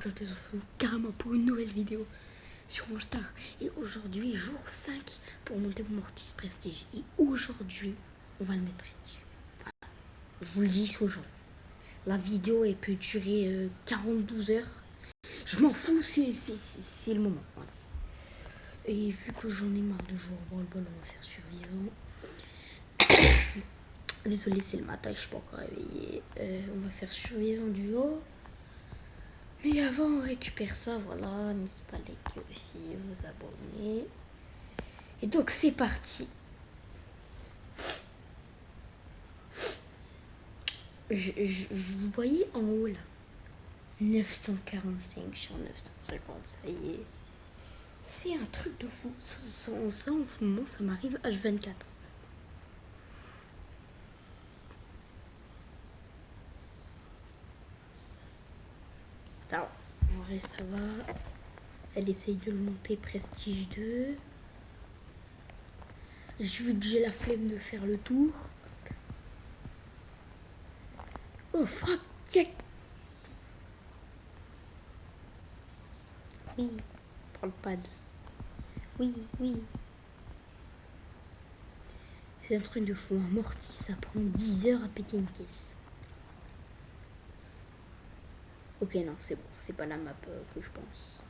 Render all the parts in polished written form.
je te retrouve carrément pour une nouvelle vidéo sur mon star. Et aujourd'hui, jour 5 pour monter mon Mortis Prestige. Et aujourd'hui, on va le mettre Prestige. Voilà. Je vous le dis aujourd'hui. La vidéo, elle peut durer 42 heures. Je m'en fous, c'est le moment. Voilà. Et vu que j'en ai marre de jouer au ball, on va faire survivant. Désolé, c'est le matin, je suis pas encore réveillée. On va faire survivant du haut. Mais avant, on récupère ça, voilà. N'hésitez pas à liker aussi, vous abonner. Et donc, c'est parti. Vous voyez en haut, là, 945 sur 950, ça y est. C'est un truc de fou. Ça, en ce moment, ça m'arrive H24. Ça va. En vrai, ça va. Elle essaye de le monter Prestige 2. Vu que j'ai la flemme de faire le tour. Oh, frappe. Oui, prends le pad. Oui. C'est un truc de fou. Un Mortis, ça prend 10 heures à péter une caisse. Ok, non, c'est bon. C'est pas la map que je pense.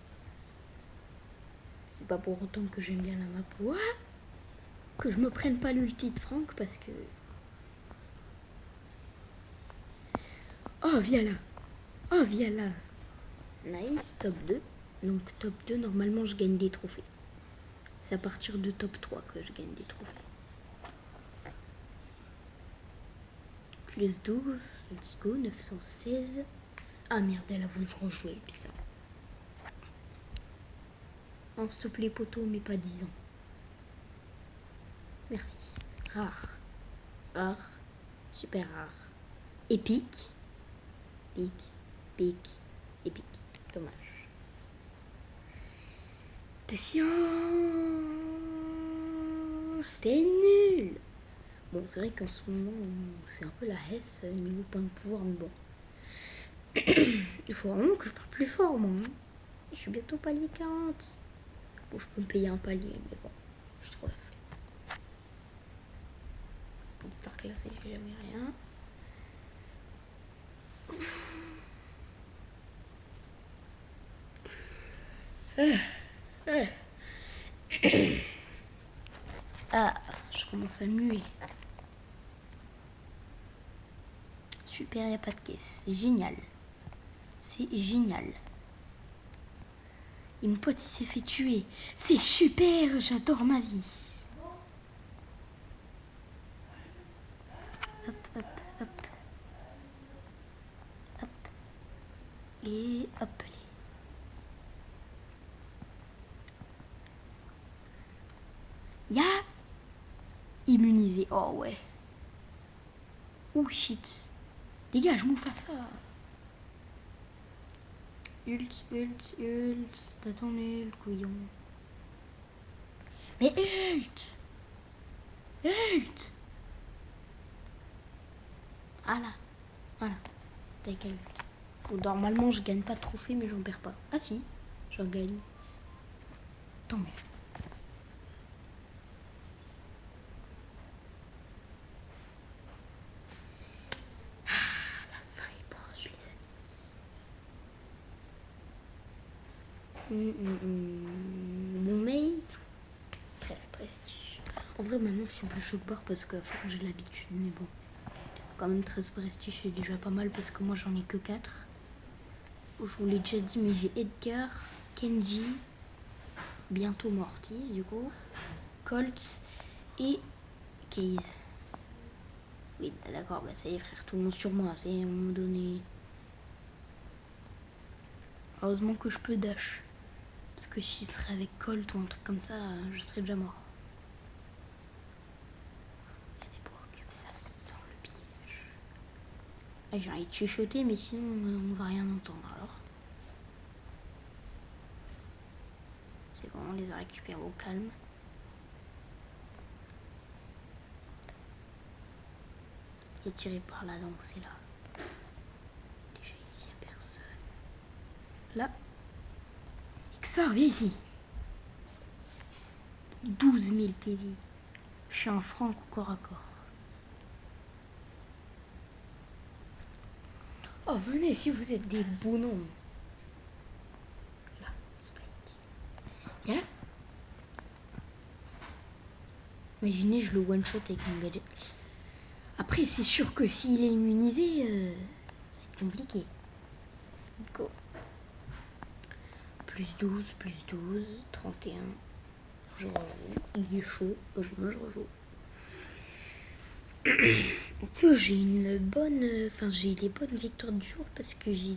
C'est pas pour autant que j'aime bien la map. What? Que je me prenne pas l'ulti de Franck parce que... Oh, viens là. Nice, top 2. Donc top 2, normalement, je gagne des trophées. C'est à partir de top 3 que je gagne des trophées. Plus 12, let's go, 916. Ah merde, elle a voulu rejouer, putain. Non, s'il te plaît, poteau, mais pas 10 ans. Merci. Rare. Super rare. Épique. Épique. Dommage. Attention. C'est nul. Bon, c'est vrai qu'en ce moment, c'est un peu la hesse niveau point de pouvoir, mais bon. Il faut vraiment que je parle plus fort, moi. Hein. Je suis bientôt palier 40. Bon, je peux me payer un palier, mais bon, je trouve la flemme. Pour Star Class, j'ai jamais rien. Ah, je commence à muer. Super, il n'y a pas de caisse. C'est génial. Et mon pote, il s'est fait tuer. C'est super, j'adore ma vie. Hop. Et hop. Ya immunisé. Oh ouais. Oh shit. Dégage, Mufasa. Ult. T'as ton ult, couillon. Mais ult. Ah là. Voilà. T'as quel ult. Bon, normalement, je gagne pas de trophée, mais j'en perds pas. Ah si, j'en gagne. Tant mieux. Mon mate 13 prestige. En vrai maintenant je suis plus choc bar parce que j'ai l'habitude, mais bon. Quand même 13 prestige c'est déjà pas mal parce que moi j'en ai que 4. Je vous l'ai déjà dit, mais j'ai Edgar, Kenji, bientôt Mortis du coup, Colts et Case. Oui d'accord, bah ça y est frère, tout le monde sur moi, c'est à un moment donné. Heureusement que je peux dash. Parce que si je serais avec Colt ou un truc comme ça, je serais déjà mort. Il y a des power cubes, ça sent le piège. Ah, j'ai envie de chuchoter, mais sinon on va rien entendre alors. C'est bon, on les a récupérés au calme. Et tiré par là, donc c'est là. Déjà ici, il n'y a personne. là. Et que ça, viens ici. 12 000 PV. Je suis un franc au corps à corps. Oh, venez si vous êtes des bonhommes. Là, Spike. Viens là. Imaginez, je le one-shot avec mon gadget. Après, c'est sûr que s'il est immunisé, ça va être compliqué. Go. Plus 12, 31. Je rejoue. Il est chaud. Je rejoue. J'ai une bonne. Enfin, j'ai des bonnes victoires du jour parce que j'ai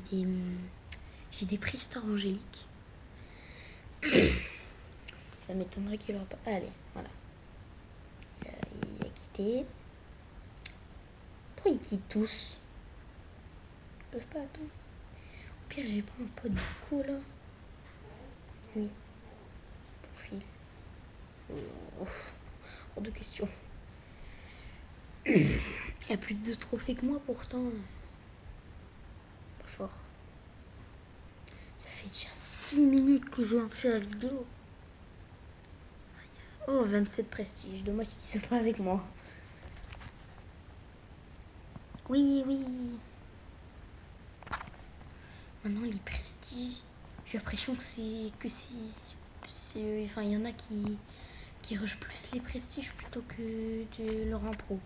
des prix Star Angélique. Ça m'étonnerait qu'il aura pas. Allez, voilà. Il a quitté. Pourquoi ils quittent tous? Ils peuvent pas attendre. Au pire, j'ai pas un pote du coup là. Oui. Profil. Hors de question. Il y a plus de trophées que moi pourtant. Pas fort. Ça fait déjà 6 minutes que je fais la vidéo. Oh, 27 prestige. Dommage qu'ils sont pas avec moi. Oui. Maintenant, les prestiges, j'ai l'impression que enfin, il y en a qui rushent plus les prestiges plutôt que de leur pro.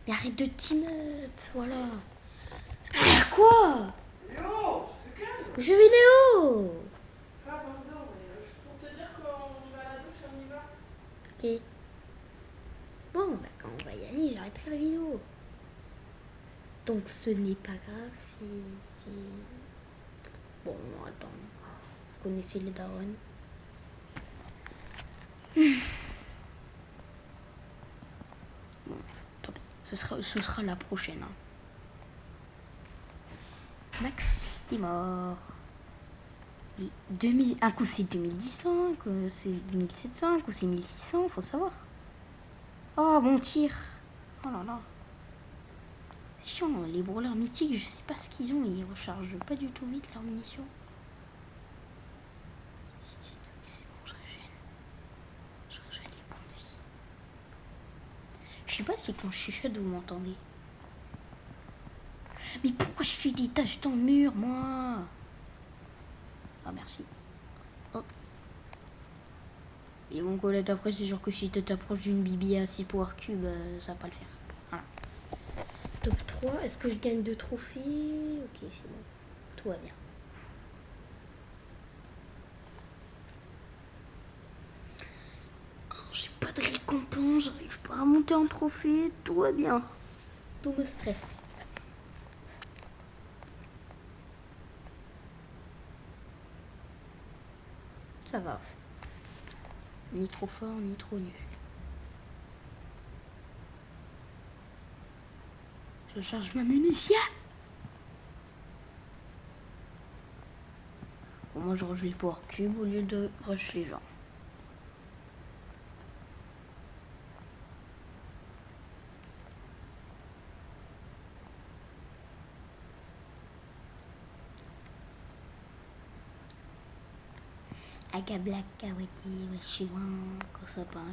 Mais arrête de team up, voilà. Quoi? Léo, je te calme. Jeux vidéo. Ah pardon, mais juste pour te dire quand je vais à la douche, on y va. Ok. Bon, bah quand on va y aller, j'arrêterai la vidéo. Donc ce n'est pas grave si... Bon, attends. Vous connaissez les darons. Bon, tant pis. Ce sera la prochaine. Hein. Max, t'es mort. Un coup c'est 2100, un coup c'est 2700, un coup c'est 1600, faut savoir. Oh, mon tir. Oh là là. C'est chiant, les brawlers mythiques, je sais pas ce qu'ils ont, ils rechargent pas du tout vite leurs munitions. C'est bon, je régène. Je régène les points de vie. Je sais pas si quand je chuchote, vous m'entendez. Mais pourquoi je fais des taches dans le mur, moi? Ah, merci. Oh. Et mon collègue après, c'est sûr que si tu t'approches d'une bibi à 6 power cube, ça va pas le faire. Voilà. Top 3, est-ce que je gagne 2 trophées? Ok, c'est bon. Tout va bien. Oh, j'ai pas de récompense, j'arrive pas à monter en trophée, tout va bien. Tout me stresse. Ça va. Ni trop fort, ni trop nul. Je charge ma munition. Bon, moi je rush les power cubes au lieu de rush les gens. Agablakawaki, washiwan, kosopan,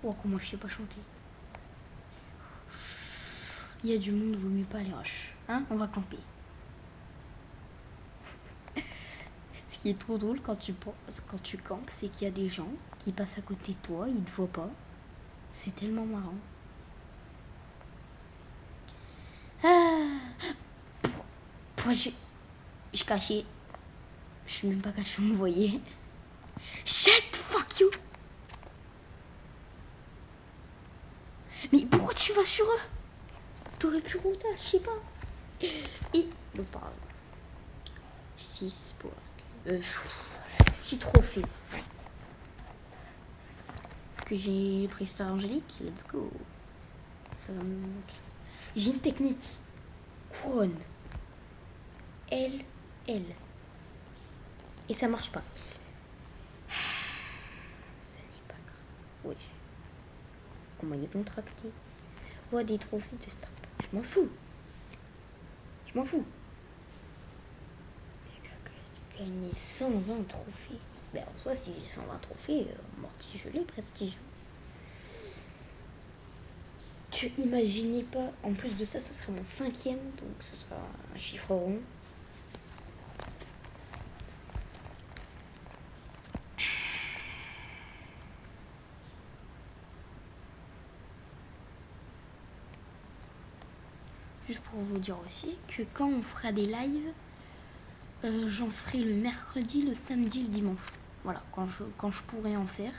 oh, comment je sais pas chanter. Il y a du monde, vaut mieux pas aller rush. Hein, on va camper. Ce qui est trop drôle quand tu campes, c'est qu'il y a des gens qui passent à côté de toi, ils te voient pas. C'est tellement marrant. Ah, pourquoi je cachais. Je suis même pas cachée, vous me voyez. Shit, fuck you. Mais pourquoi tu vas sur eux? T'aurais pu router, je sais pas. Et... Bon, c'est pas grave. 6 pour... 6 trophées. Que j'ai pris Star Angélique, let's go. Ça va me manquer. J'ai une technique. Couronne. L. Et ça marche pas. Oui. Comment il est contracté. Ouais, des trophées de Star Power. Je m'en fous. Je m'en fous. J'ai gagné 120 trophées. Ben en soi, si j'ai 120 trophées, Morty, je l'ai prestige. Tu imaginais pas. En plus de ça, ce sera mon 5e, donc ce sera un chiffre rond. Juste pour vous dire aussi que quand on fera des lives, j'en ferai le mercredi, le samedi, le dimanche. Voilà, quand je pourrai en faire.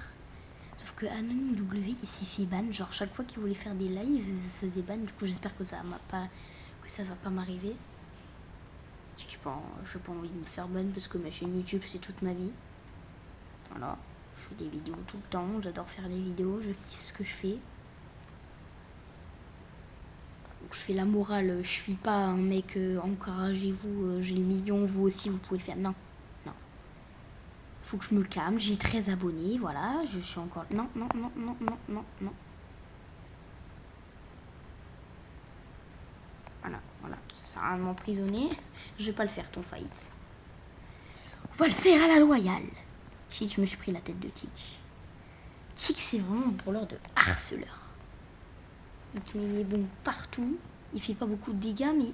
Sauf que Anonyme W, il s'est fait ban. Genre, chaque fois qu'il voulait faire des lives, il faisait ban. Du coup, j'espère que ça va pas m'arriver. J'ai pas envie de me faire ban parce que ma chaîne YouTube, c'est toute ma vie. Voilà, je fais des vidéos tout le temps. J'adore faire des vidéos. Je kiffe ce que je fais. Donc, je fais la morale. Je suis pas un mec encouragez-vous. J'ai le million, vous aussi, vous pouvez le faire. Non. Faut que je me calme, j'ai 13 abonnés, voilà, je suis encore... Non. Voilà, ça sert à rien de m'emprisonner. Je vais pas le faire, ton fight. On va le faire à la loyale. Shit, je me suis pris la tête de Tic. Tic, c'est vraiment un brawler de harceleur. Il te met les bombes partout. Il fait pas beaucoup de dégâts, mais...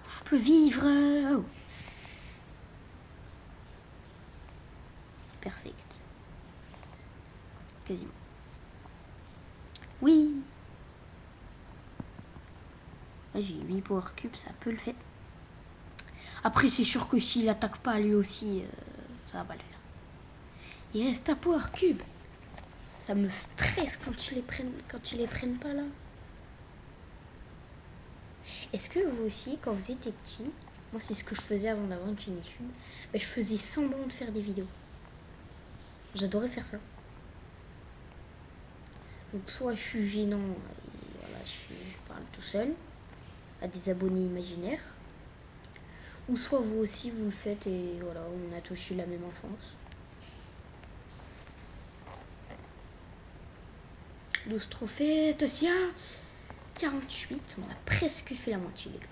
Je peux vivre... Oh. Perfect. Quasiment. Oui. J'ai 8 power cubes, ça peut le faire. Après, c'est sûr que s'il attaque pas lui aussi, ça va pas le faire. Il reste un power cube. Ça me stresse quand ils les prennent pas là. Est-ce que vous aussi, quand vous étiez petit, moi c'est ce que je faisais avant d'avoir une chaîne YouTube, je faisais semblant de faire des vidéos. J'adorais faire ça. Donc soit je suis gênant, et voilà, je parle tout seul à des abonnés imaginaires, ou soit vous aussi vous le faites et voilà, on a tous eu la même enfance. 12 trophées, Tosia 48, on a presque fait la moitié les gars.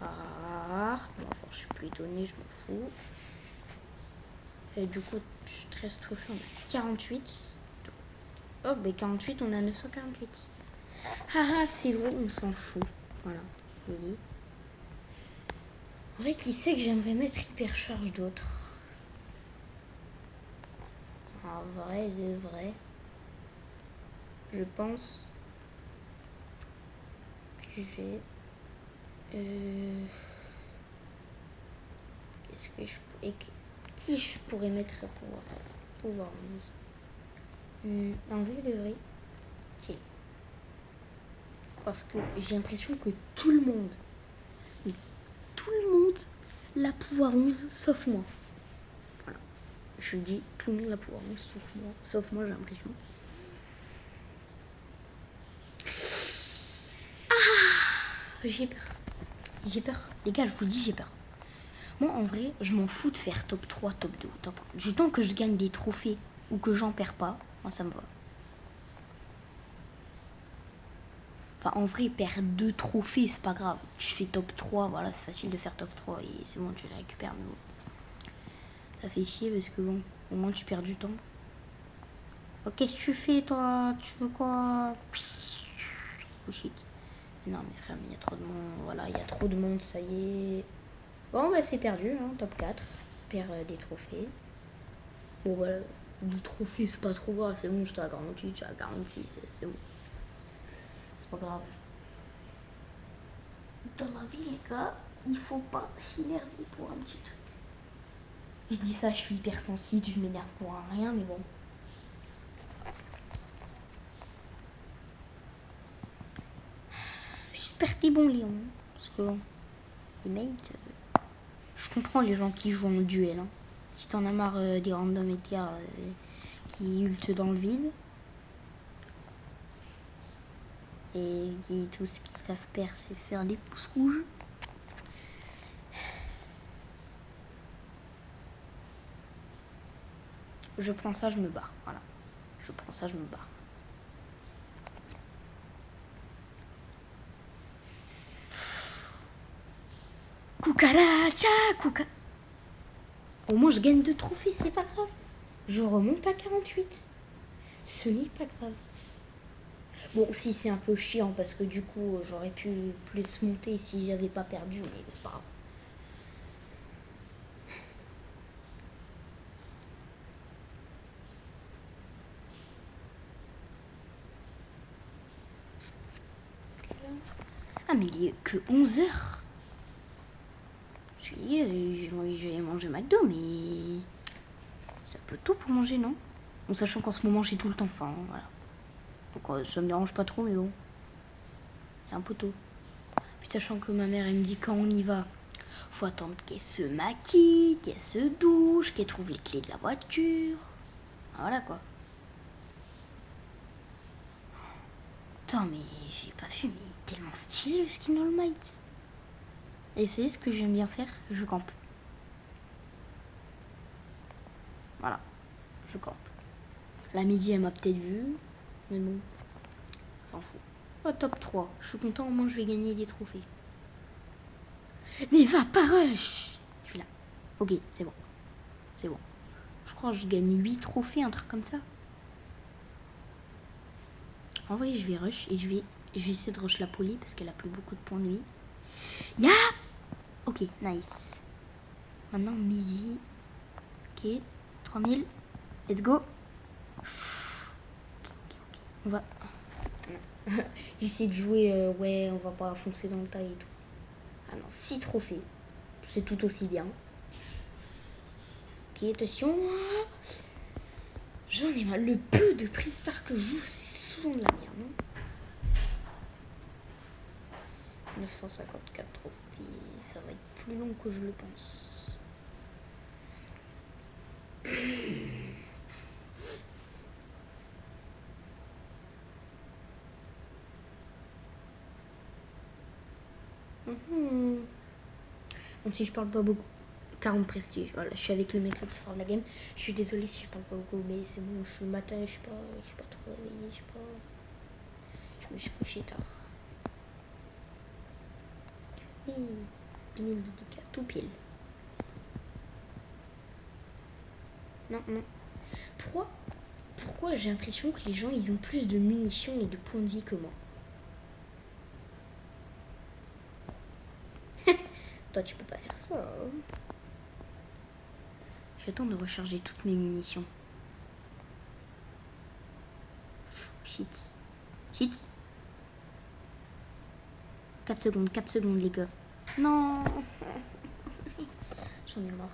Ah, bon, enfin, je suis plus étonnée, je m'en fous. Et du coup, 13 trophées, on a 48. Oh, ben 48, on a 948. Haha, c'est drôle, on s'en fout. Voilà, oui. En vrai, qui sait que j'aimerais mettre hypercharge d'autres? En vrai, de vrai. Je pense que je vais... Qu'est-ce que je... Et qui je pourrais mettre pour pouvoir 11 en vrai de vrai, okay. Parce que j'ai l'impression que tout le monde l'a pouvoir 11 sauf moi. Voilà. Je dis tout le monde l'a pouvoir 11 sauf moi j'ai l'impression. Ah, j'ai peur. Les gars, je vous le dis, j'ai peur. Moi, en vrai, je m'en fous de faire top 3, top 2 ou top 1. Du temps que je gagne des trophées ou que j'en perds pas, moi, ça me va. Enfin, en vrai, perdre 2 trophées, c'est pas grave. Je fais top 3, voilà, c'est facile de faire top 3 et c'est bon, tu les récupères. Mais bon. Ça fait chier parce que bon, au moins tu perds du temps. Oh, qu'est-ce que tu fais, toi? Tu veux quoi? Oh shit. Non, mais frère, il y a trop de monde. Voilà, il y a trop de monde, ça y est. Bon, bah, c'est perdu, hein, top 4. Perd des trophées. Bon, voilà, 2 trophées, c'est pas trop grave. C'est bon, je te la garantis, c'est bon. C'est pas grave. Dans la vie, les gars, il faut pas s'énerver pour un petit truc. Je dis ça, je suis hypersensible, je m'énerve pour un rien, mais bon. J'espère que t'es bon, Léon. Parce que bon, les mates, je comprends les gens qui jouent en duel. Hein. Si t'en as marre des random éclairs qui ultent dans le vide. Et tout ce qu'ils savent faire, c'est faire des pouces rouges. Je prends ça, je me barre. Voilà. Je prends ça, je me barre. Cucaracha, Cuca. Au moins, je gagne 2 trophées, c'est pas grave. Je remonte à 48. Ce n'est pas grave. Bon, si c'est un peu chiant parce que du coup, j'aurais pu plus monter si j'avais pas perdu, mais c'est pas grave. Ah, mais il est que 11h. J'ai mangé McDo, mais c'est un peu tôt pour manger, non? En sachant qu'en ce moment, j'ai tout le temps faim, voilà. Donc ça me dérange pas trop, mais bon. C'est un peu tôt. Puis sachant que ma mère, elle me dit quand on y va, faut attendre qu'elle se maquille, qu'elle se douche, qu'elle trouve les clés de la voiture. Voilà quoi. Attends, mais j'ai pas vu, mais tellement stylé le skin All Might. Et c'est ce que j'aime bien faire, je campe. Voilà, je campe. La midi, elle m'a peut-être vu, mais bon, s'en fout. Oh, top 3, je suis content, au moins je vais gagner des trophées. Mais va pas rush. Je suis là. Ok, c'est bon. C'est bon. Je crois que je gagne 8 trophées, un truc comme ça. En vrai, je vais rush et je vais essayer de rush la Polly parce qu'elle a plus beaucoup de points de vie. Ya. Ok, nice. Maintenant, midi. Ok, 3000. Let's go. Ok. On va... J'essaie de jouer... ouais, on va pas foncer dans le tas et tout. Ah non, 6 trophées. C'est tout aussi bien. Ok, attention. J'en ai marre. Le peu de Pristar que je joue, c'est souvent de la merde, non? 954 trophées. Ça va être plus long que je le pense. Même si je parle pas beaucoup. 40 prestige, voilà, je suis avec le mec le plus fort de la game. Je suis désolée si je parle pas beaucoup, mais c'est bon, je suis le matin, je suis pas trop réveillée, je me suis couchée tard. Oui, 2000 dédicaces, tout pile. Non. Pourquoi j'ai l'impression que les gens, ils ont plus de munitions et de points de vie que moi? Toi, tu peux pas faire ça, hein. J'attends de recharger toutes mes munitions. Shit. 4 secondes, les gars. Non. J'en ai marre.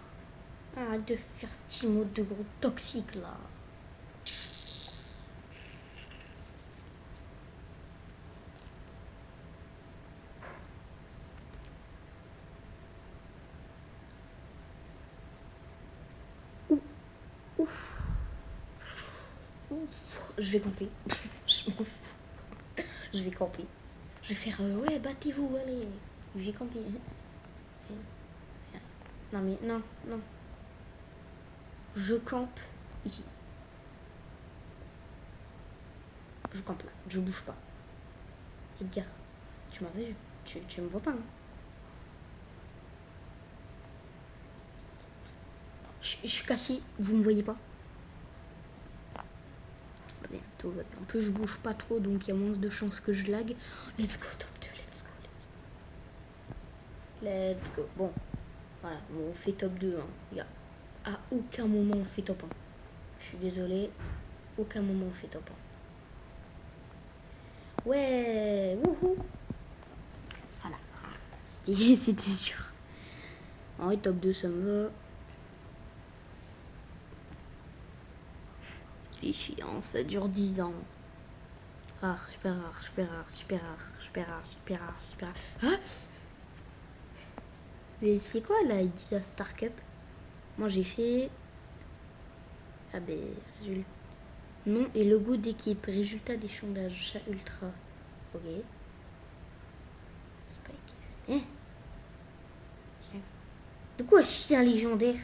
Arrête de faire ce petit mode de gros toxique, là. Je vais camper. Je m'en fous. Je vais camper. Je vais faire ouais, battez-vous, allez. Je vais camper. Non mais non. Je campe ici. Je campe là. Je bouge pas. Edgar, tu m'as vu. Tu me vois pas, hein. Je suis cassé. Vous me voyez pas. Bien, tout va bien. En plus, je bouge pas trop, donc il y a moins de chances que je lag. Let's go, top 2, let's go. Bon, voilà, bon, on fait top 2. Hein. Il y a à aucun moment on fait top 1. Je suis désolée, aucun moment on fait top 1. Ouais, wouhou. Voilà, c'était sûr. En vrai, top 2, ça me va. C'est chiant, ça dure 10 ans. Rare, super rare. Ah, c'est quoi là, il dit la Star Cup? Moi j'ai fait... Ah ben, nom et logo d'équipe, résultat des sondages, chat ultra. Ok. Spike. Hein? De quoi chien légendaire?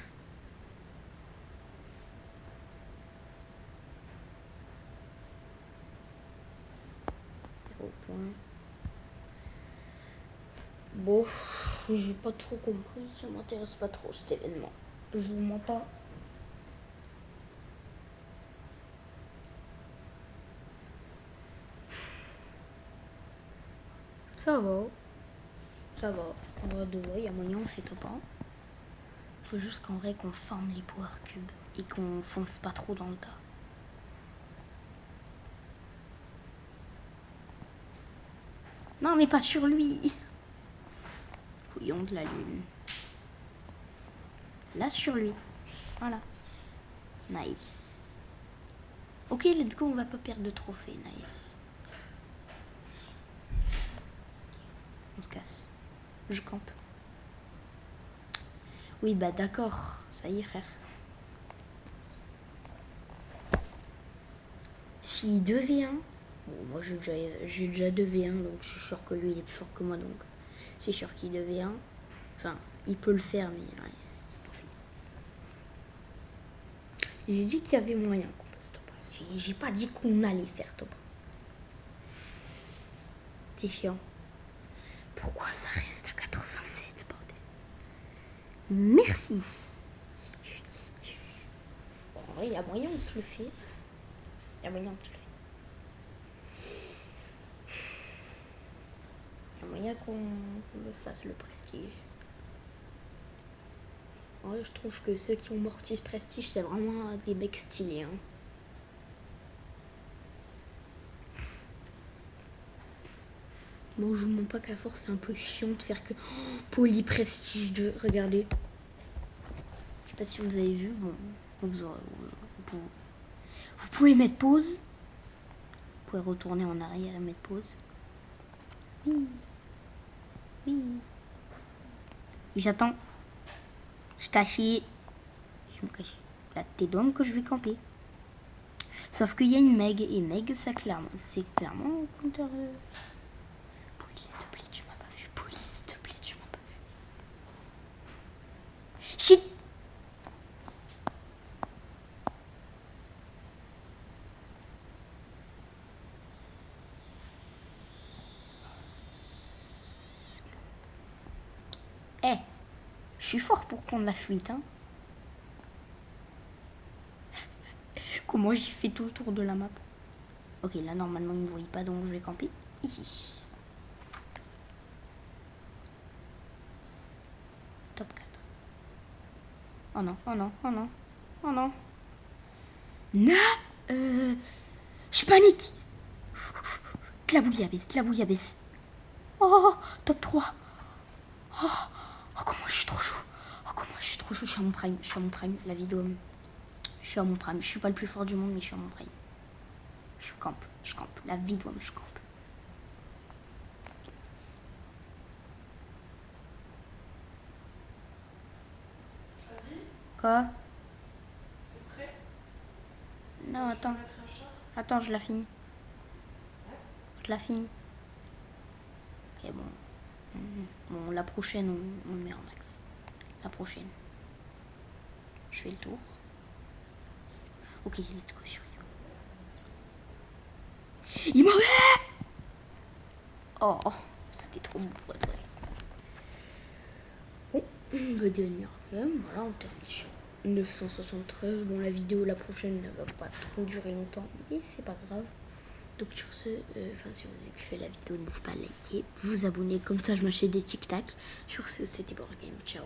au point. Bon, j'ai pas trop compris, ça m'intéresse pas trop cet événement. Je vous mens pas. Ça va. Ça va. En vrai de vrai, il y a moyen, on fait top 1. Faut juste qu'en vrai qu'on forme les power cubes et qu'on fonce pas trop dans le tas. Non mais pas sur lui. Couillon de la lune. Là sur lui. Voilà. Nice. Ok, let's go, on va pas perdre de trophée. Nice. On se casse. Je campe. Oui, bah d'accord. Ça y est, frère. S'il 2v1, bon, moi j'ai déjà 2v1, donc je suis sûr que lui il est plus fort que moi, donc c'est sûr qu'il 2v1. Enfin, il peut le faire, mais ouais, j'ai dit qu'il y avait moyen qu'on fasse top 1. J'ai pas dit qu'on allait faire top 1. C'est chiant. Pourquoi ça reste à 87, bordel? Merci. Bon, en vrai, il y a moyen de se le faire. Il y a moyen de se le faire. Il y a moyen qu'on me fasse le prestige. En vrai, je trouve que ceux qui ont morti prestige, c'est vraiment des mecs stylés. Hein. Bon, je vous montre pas qu'à force, c'est un peu chiant de faire que poly prestige 2. Regardez. Je sais pas si vous avez vu. Bon, vous pouvez mettre pause. Vous pouvez retourner en arrière et mettre pause. Oui. Oui. J'attends. Je caché. Je me cache. La t'es d'homme que je vais camper. Sauf qu'il y a une Meg. Et Meg, c'est clairement un compteur. Police, s'il te plaît, tu m'as pas vu. Police, s'il te plaît, tu m'as pas vu. Shit. Eh, je suis fort pour prendre la fuite, hein. Comment j'ai fait tout le tour de la map? Ok, là, normalement, vous ne voyez pas, donc je vais camper ici. Top 4. Oh non, oh non, oh non, oh non. Non, je panique. De la bouillabaisse. Oh, top 3. Oh, comment je suis trop chaud. Oh, comment je suis trop chaud. Je suis à mon prime, la vidéo. Je suis à mon prime. Je suis pas le plus fort du monde, mais je suis à mon prime. Je campe. La vidéo, je campe. Quoi? T'es prêt? Non, attends. Attends, je la finis. Ok, bon. Bon, la prochaine, on le met en max. La prochaine. Je fais le tour. Ok, let's go sur you. Il m'a fait. Oh, c'était trop beau pour être vrai. Bon, on va devenir quand même. Voilà, on termine sur 973. Bon, la vidéo, la prochaine, ne va pas trop durer longtemps, mais c'est pas grave. Donc sur ce, si vous avez kiffé la vidéo, n'hésitez pas à liker, vous abonner, comme ça je m'achète des tic-tac. Sur ce, c'était Board Game, ciao.